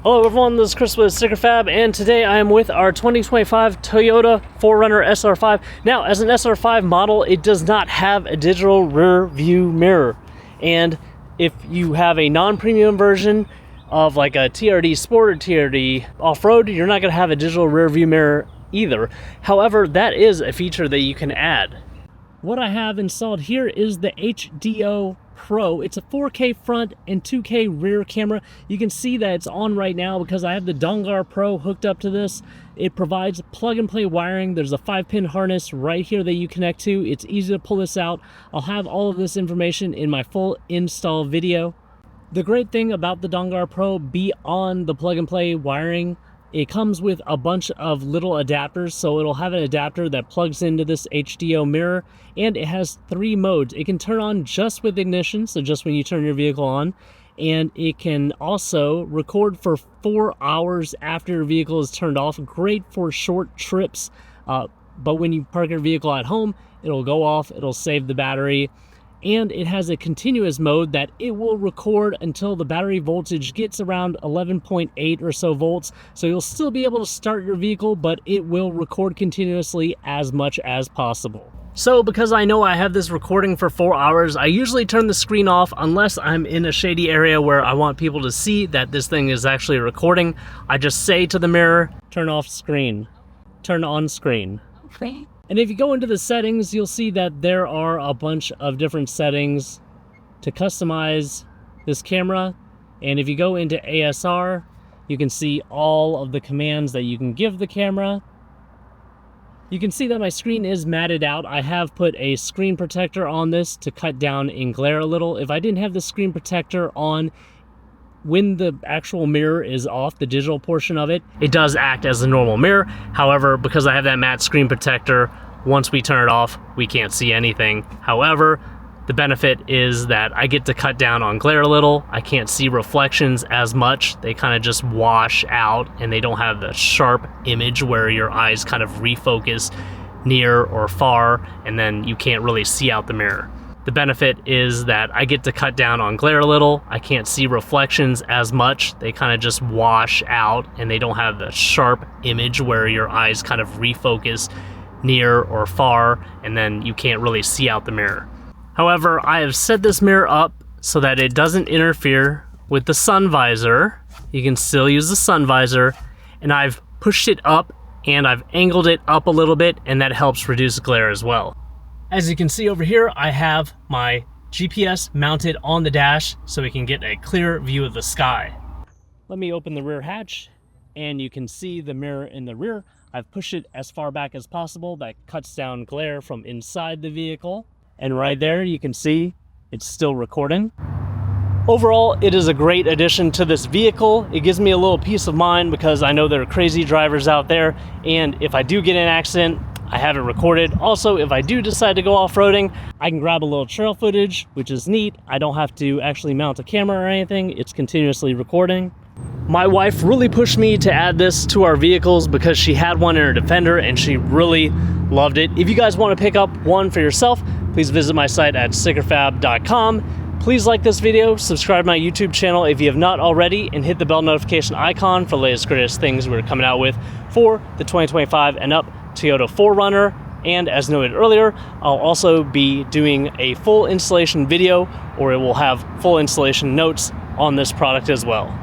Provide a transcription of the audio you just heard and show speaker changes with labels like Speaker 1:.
Speaker 1: Hello everyone, this is Chris with Sticker Fab, and today I am with our 2025 Toyota 4Runner SR5. Now, as an SR5 model, it does not have a digital rear view mirror. And if you have a non-premium version of like a TRD Sport or TRD Off-Road, you're not going to have a digital rear view mirror either. However, that is a feature that you can add. What I have installed here is the HDO Pro. It's a 4K front and 2K rear camera. You can see that it's on right now because I have the Dongar Pro hooked up to this. It provides plug and play wiring. There's a 5-pin harness right here that you connect to. It's easy to pull this out. I'll have all of this information in my full install video. The great thing about the Dongar Pro beyond the plug and play wiring, it comes with a bunch of little adapters, so it'll have an adapter that plugs into this HDO mirror, and it has 3 modes. It can turn on just with ignition, so just when you turn your vehicle on, and it can also record for 4 hours after your vehicle is turned off. Great for short trips, but when you park your vehicle at home, it'll go off, it'll save the battery. And it has a continuous mode that it will record until the battery voltage gets around 11.8 or so volts. So you'll still be able to start your vehicle, but it will record continuously as much as possible. So because I know I have this recording for 4 hours, I usually turn the screen off unless I'm in a shady area where I want people to see that this thing is actually recording. I just say to the mirror, turn off screen, turn on screen. Okay. And if you go into the settings, you'll see that there are a bunch of different settings to customize this camera. And if you go into ASR, you can see all of the commands that you can give the camera. You can see that my screen is matted out. I have put a screen protector on this to cut down in glare a little. If I didn't have the screen protector on, when the actual mirror is off, the digital portion of it, it does act as a normal mirror. However, because I have that matte screen protector, once we turn it off, we can't see anything. However, the benefit is that I get to cut down on glare a little. I can't see reflections as much. They kind of just wash out and they don't have the sharp image where your eyes kind of refocus near or far and then you can't really see out the mirror. The benefit is that I get to cut down on glare a little. I can't see reflections as much. They kind of just wash out and they don't have the sharp image where your eyes kind of refocus near or far and then you can't really see out the mirror. However, I have set this mirror up so that it doesn't interfere with the sun visor. You can still use the sun visor, and I've pushed it up and I've angled it up a little bit, and that helps reduce glare as well. As you can see over here, I have my GPS mounted on the dash so we can get a clear view of the sky. Let me open the rear hatch and you can see the mirror in the rear. I've pushed it as far back as possible. That cuts down glare from inside the vehicle. And right there you can see it's still recording. Overall, it is a great addition to this vehicle. It gives me a little peace of mind because I know there are crazy drivers out there, and if I do get in an accident, I have it recorded. Also, if I do decide to go off-roading, I can grab a little trail footage, which is neat. I don't have to actually mount a camera or anything. It's continuously recording. My wife really pushed me to add this to our vehicles because she had one in her Defender and she really loved it. If you guys want to pick up one for yourself, please visit my site at stickerfab.com. Please like this video, subscribe to my YouTube channel if you have not already, and hit the bell notification icon for the latest greatest things we're coming out with for the 2025 and up Toyota 4Runner. And as noted earlier, I'll also be doing a full installation video, or it will have full installation notes on this product as well.